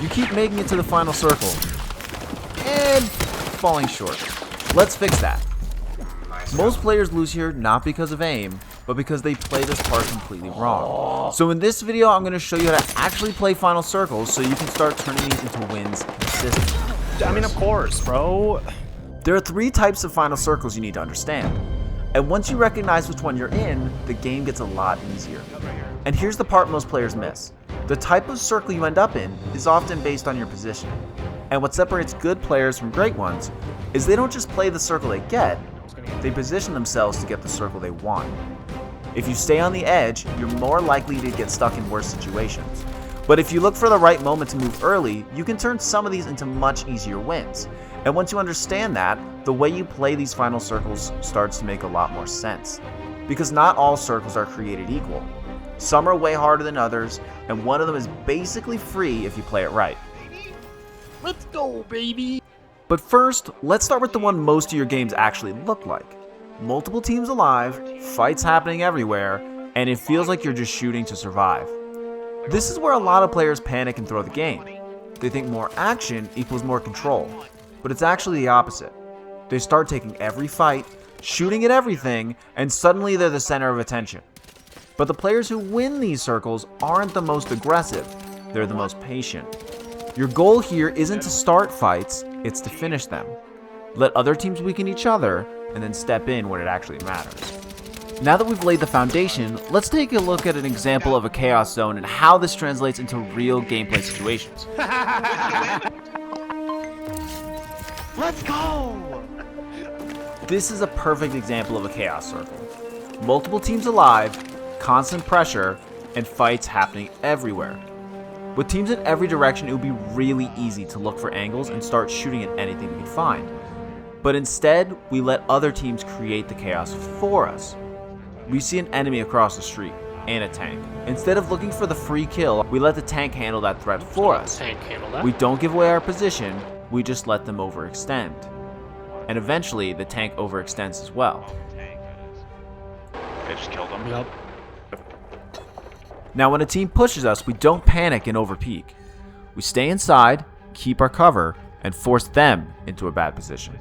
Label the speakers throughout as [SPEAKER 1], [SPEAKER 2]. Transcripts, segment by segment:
[SPEAKER 1] You keep making it to the final circle and falling short. Let's fix that. Most players lose here not because of aim, but because they play this part completely wrong. So in this video, I'm going to show you how to actually play final circles so you can start turning these into wins consistently.
[SPEAKER 2] I mean, of course, bro.
[SPEAKER 1] There are 3 types of final circles you need to understand. And once you recognize which one you're in, the game gets a lot easier. And here's the part most players miss. The type of circle you end up in is often based on your position. And what separates good players from great ones is they don't just play the circle they get, they position themselves to get the circle they want. If you stay on the edge, you're more likely to get stuck in worse situations. But if you look for the right moment to move early, you can turn some of these into much easier wins. And once you understand that, the way you play these final circles starts to make a lot more sense. Because not all circles are created equal. Some are way harder than others, and one of them is basically free if you play it right.
[SPEAKER 2] Let's go, baby.
[SPEAKER 1] But first, let's start with the one most of your games actually look like. Multiple teams alive, fights happening everywhere, and it feels like you're just shooting to survive. This is where a lot of players panic and throw the game. They think more action equals more control, but it's actually the opposite. They start taking every fight, shooting at everything, and suddenly they're the center of attention. But the players who win these circles aren't the most aggressive, they're the most patient. Your goal here isn't to start fights, it's to finish them. Let other teams weaken each other, and then step in when it actually matters. Now that we've laid the foundation, let's take a look at an example of a chaos zone and how this translates into real gameplay situations.
[SPEAKER 2] Let's go!
[SPEAKER 1] This is a perfect example of a chaos circle. Multiple teams alive, constant pressure, and fights happening everywhere. With teams in every direction, it would be really easy to look for angles and start shooting at anything we can find. But instead, we let other teams create the chaos for us. We see an enemy across the street, and a tank. Instead of looking for the free kill, we let the tank handle that threat for us. We don't give away our position, we just let them overextend. And eventually, the tank overextends as well.
[SPEAKER 3] They just killed him.
[SPEAKER 2] Yep.
[SPEAKER 1] Now when a team pushes us, we don't panic and overpeak. We stay inside, keep our cover, and force them into a bad position.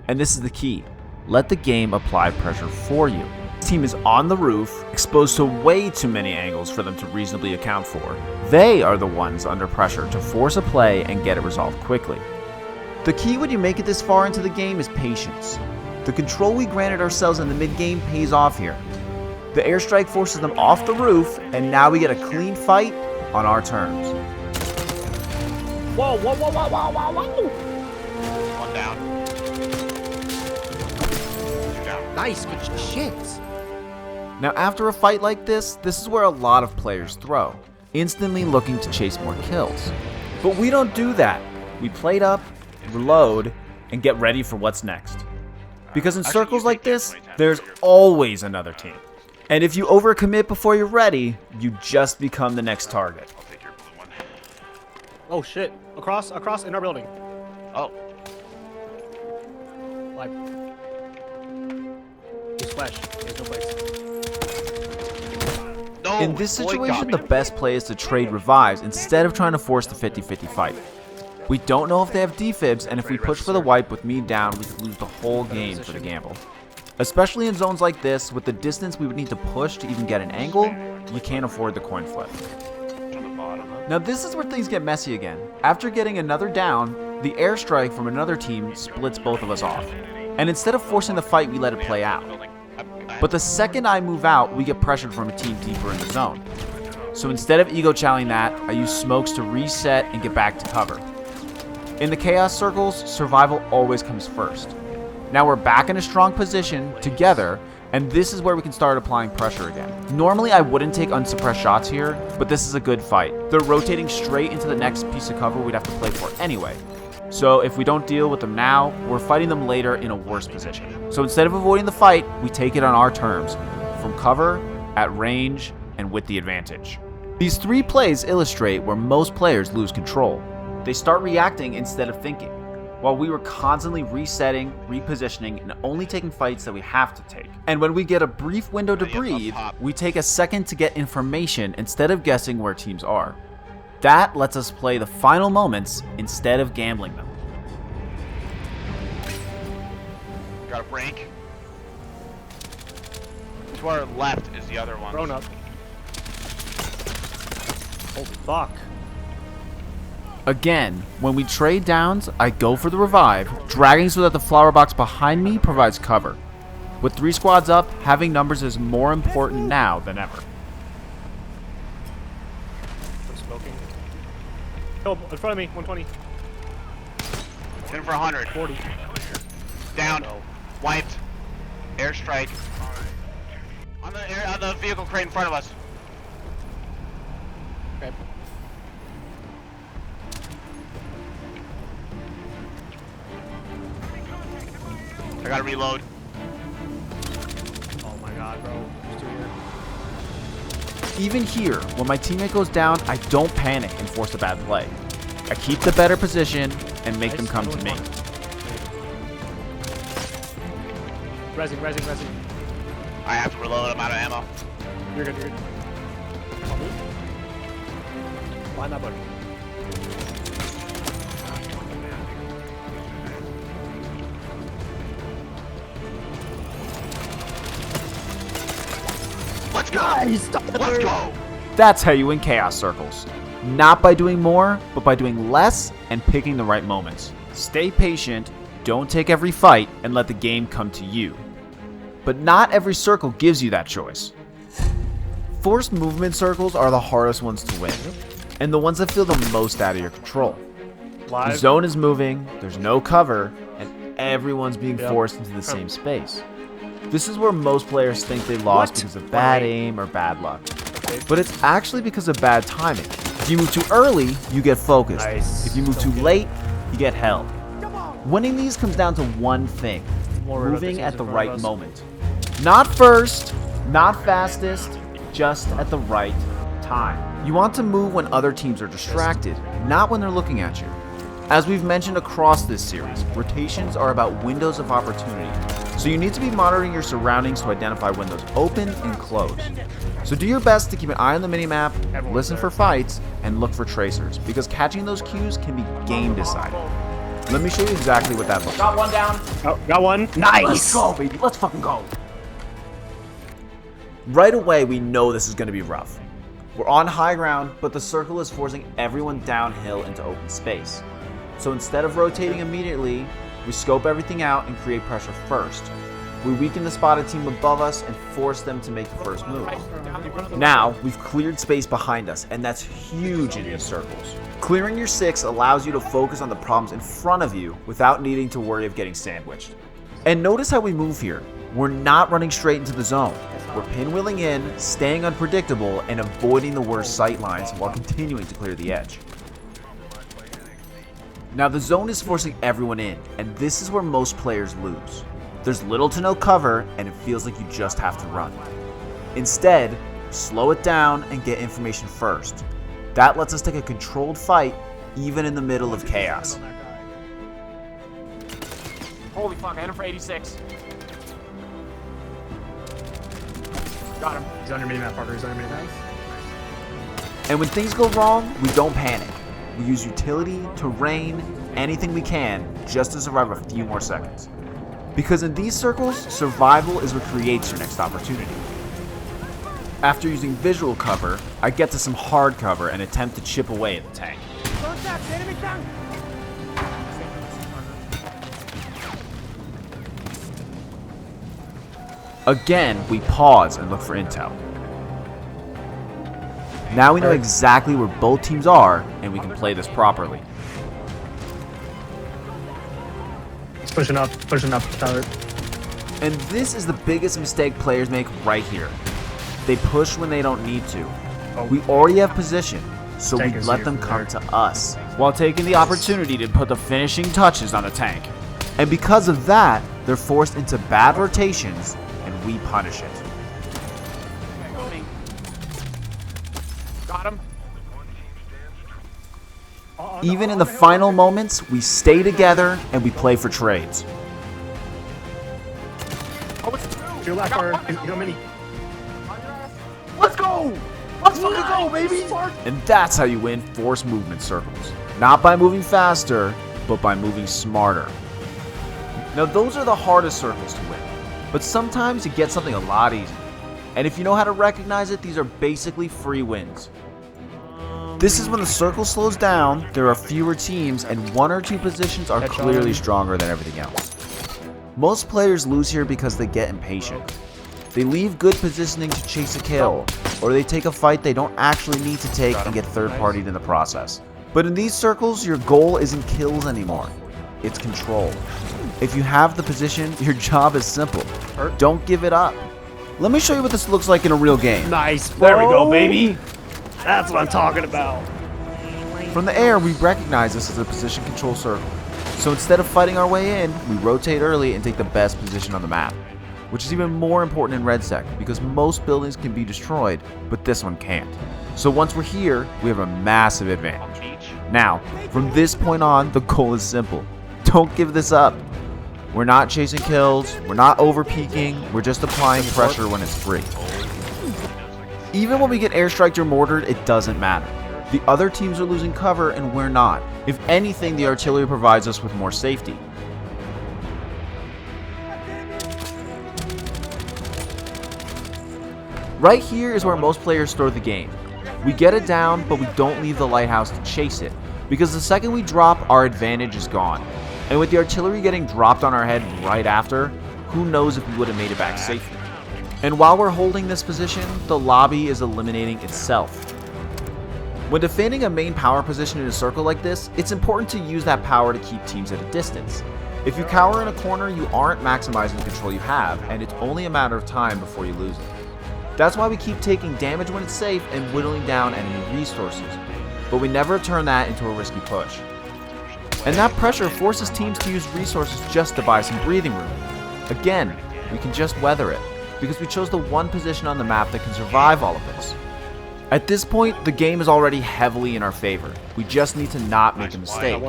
[SPEAKER 1] And this is the key. Let the game apply pressure for you. The team is on the roof, exposed to way too many angles for them to reasonably account for. They are the ones under pressure to force a play and get it resolved quickly. The key when you make it this far into the game is patience. The control we granted ourselves in the mid-game pays off here. The airstrike forces them off the roof, and now we get a clean fight on our terms.
[SPEAKER 2] Whoa, whoa, whoa, whoa, whoa, whoa, whoa!
[SPEAKER 3] One down. Two down.
[SPEAKER 2] Nice, good shit.
[SPEAKER 1] Now after a fight like this is where a lot of players throw, instantly looking to chase more kills. But we don't do that. We plate up, reload, and get ready for what's next. Because in circles like this, there's always another team. And if you overcommit before you're ready, you just become the next target.
[SPEAKER 3] I'll take your blue one.
[SPEAKER 2] Oh shit! Across in our building.
[SPEAKER 3] Oh.
[SPEAKER 2] Live. He's flash. He has no place.
[SPEAKER 3] No.
[SPEAKER 1] In this
[SPEAKER 3] boy got
[SPEAKER 1] situation,
[SPEAKER 3] me.
[SPEAKER 1] the best play is to trade revives instead of trying to force the 50-50 fight. We don't know if they have defibs, and if we push for the wipe with me down, we could lose the whole game for the gamble. Especially in zones like this, with the distance we would need to push to even get an angle, you can't afford the coin flip.
[SPEAKER 3] On the bottom, huh?
[SPEAKER 1] Now this is where things get messy again. After getting another down, the airstrike from another team splits both of us off. And instead of forcing the fight, we let it play out. But the second I move out, we get pressured from a team deeper in the zone. So instead of ego challenging that, I use smokes to reset and get back to cover. In the chaos circles, survival always comes first. Now we're back in a strong position, together, and this is where we can start applying pressure again. Normally I wouldn't take unsuppressed shots here, but this is a good fight. They're rotating straight into the next piece of cover we'd have to play for anyway. So if we don't deal with them now, we're fighting them later in a worse position. So instead of avoiding the fight, we take it on our terms, from cover, at range, and with the advantage. These 3 plays illustrate where most players lose control. They start reacting instead of thinking, while we were constantly resetting, repositioning, and only taking fights that we have to take. And when we get a brief window to breathe, we take a second to get information instead of guessing where teams are. That lets us play the final moments instead of gambling them.
[SPEAKER 3] Got a break. To our left is the other one.
[SPEAKER 2] Grown up. Holy fuck.
[SPEAKER 1] Again, when we trade downs, I go for the revive, dragging so that the flower box behind me provides cover. With 3 squads up, having numbers is more important now than ever.
[SPEAKER 2] I'm smoking. Oh, in front of me, 120.
[SPEAKER 3] In for 100.
[SPEAKER 2] 40.
[SPEAKER 3] Down. Wiped. Airstrike. On the vehicle crate in front of us.
[SPEAKER 2] Okay.
[SPEAKER 3] I gotta reload.
[SPEAKER 2] Oh my god, bro. Just do it.
[SPEAKER 1] Even here, when my teammate goes down, I don't panic and force a bad play. I keep the better position and make them come to me.
[SPEAKER 2] Resin.
[SPEAKER 3] I have to reload. I'm out of ammo.
[SPEAKER 2] You're good. Behind that book.
[SPEAKER 3] Let's go! Let's go!
[SPEAKER 1] That's how you win chaos circles. Not by doing more, but by doing less and picking the right moments. Stay patient, don't take every fight, and let the game come to you. But not every circle gives you that choice. Forced movement circles are the hardest ones to win, and the ones that feel the most out of your control. The zone is moving, there's no cover, and everyone's being forced into the same space. This is where most players think they lost because of bad aim or bad luck. But it's actually because of bad timing. If you move too early, you get focused. If you move too late, you get held. Winning these comes down to one thing: moving at the right moment. Not first, not fastest, just at the right time. You want to move when other teams are distracted, not when they're looking at you. As we've mentioned across this series, rotations are about windows of opportunity. So you need to be monitoring your surroundings to identify when those open and close. So do your best to keep an eye on the minimap, listen for fights, and look for tracers, because catching those cues can be game deciding. Let me show you exactly what that looks like.
[SPEAKER 4] Got one down.
[SPEAKER 2] Oh, got one.
[SPEAKER 4] Nice. Let's go, baby. Let's fucking go.
[SPEAKER 1] Right away, we know this is going to be rough. We're on high ground, but the circle is forcing everyone downhill into open space. So instead of rotating immediately, we scope everything out and create pressure first. We weaken the spotted team above us and force them to make the first move. Now, we've cleared space behind us, and that's huge in these circles. Clearing your 6 allows you to focus on the problems in front of you without needing to worry of getting sandwiched. And notice how we move here. We're not running straight into the zone. We're pinwheeling in, staying unpredictable, and avoiding the worst sight lines while continuing to clear the edge. Now the zone is forcing everyone in, and this is where most players lose. There's little to no cover, and it feels like you just have to run. Instead, slow it down and get information first. That lets us take a controlled fight, even in the middle of chaos.
[SPEAKER 4] Holy fuck, I hit him for 86. Got him.
[SPEAKER 2] He's on your minimap, Parker. He's on your minimap.
[SPEAKER 1] And when things go wrong, we don't panic. We use utility, terrain, anything we can, just to survive a few more seconds. Because in these circles, survival is what creates your next opportunity. After using visual cover, I get to some hard cover and attempt to chip away at the tank. Again, we pause and look for intel. Now we know exactly where both teams are, and we can play this properly.
[SPEAKER 2] He's pushing up, Tyler.
[SPEAKER 1] And this is the biggest mistake players make right here. They push when they don't need to. We already have position, so we let them come to us, while taking the opportunity to put the finishing touches on the tank. And because of that, they're forced into bad rotations, and we punish it.
[SPEAKER 4] Got him.
[SPEAKER 1] Even in the final moments, we stay together and we play for trades.
[SPEAKER 4] Oh, it's two.
[SPEAKER 2] To your left, Parker. He's on mini.
[SPEAKER 4] Let's go. Let's
[SPEAKER 1] fucking go, baby! And that's how you win forced movement circles. Not by moving faster, but by moving smarter. Now those are the hardest circles to win, but sometimes you get something a lot easier. And if you know how to recognize it, these are basically free wins. This is when the circle slows down, there are fewer teams, and one or two positions are clearly stronger than everything else. Most players lose here because they get impatient. They leave good positioning to chase a kill, or they take a fight they don't actually need to take and get third-partied in the process. But in these circles, your goal isn't kills anymore. It's control. If you have the position, your job is simple. Don't give it up. Let me show you what this looks like in a real game.
[SPEAKER 2] Nice. There we go, baby. That's what I'm talking about.
[SPEAKER 1] From the air, we recognize this as a position control circle. So instead of fighting our way in, we rotate early and take the best position on the map. Which is even more important in Redsec, because most buildings can be destroyed, but this one can't. So once we're here, we have a massive advantage. Now, from this point on, the goal is simple. Don't give this up. We're not chasing kills, we're not over-peaking, we're just applying pressure when it's free. Even when we get airstriked or mortared, it doesn't matter. The other teams are losing cover and we're not. If anything, the artillery provides us with more safety. Right here is where most players start the game. We get it down, but we don't leave the lighthouse to chase it, because the second we drop, our advantage is gone. And with the artillery getting dropped on our head right after, who knows if we would have made it back safely. And while we're holding this position, the lobby is eliminating itself. When defending a main power position in a circle like this, it's important to use that power to keep teams at a distance. If you cower in a corner, you aren't maximizing the control you have, and it's only a matter of time before you lose it. That's why we keep taking damage when it's safe and whittling down enemy resources, but we never turn that into a risky push. And that pressure forces teams to use resources just to buy some breathing room. Again, we can just weather it, because we chose the one position on the map that can survive all of this. At this point, the game is already heavily in our favor. We just need to not make a mistake.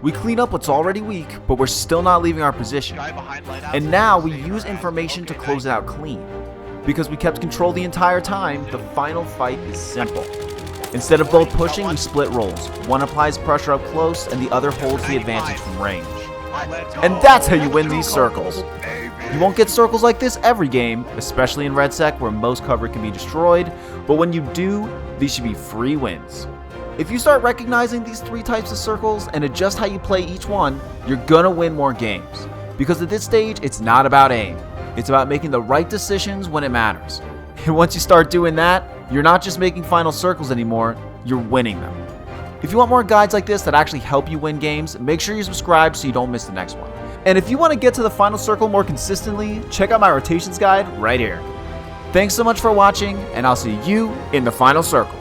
[SPEAKER 1] We clean up what's already weak, but we're still not leaving our position. And now we use information to close it out clean. Because we kept control the entire time, the final fight is simple. Instead of both pushing, we split roles. One applies pressure up close, and the other holds the advantage from range. And that's how you win these circles. You won't get circles like this every game, especially in Redsec where most cover can be destroyed, but when you do, these should be free wins. If you start recognizing these three types of circles and adjust how you play each one, you're gonna win more games. Because at this stage, it's not about aim. It's about making the right decisions when it matters. And once you start doing that, you're not just making final circles anymore, you're winning them. If you want more guides like this that actually help you win games, make sure you subscribe so you don't miss the next one. And if you want to get to the final circle more consistently, check out my rotations guide right here. Thanks so much for watching, and I'll see you in the final circle.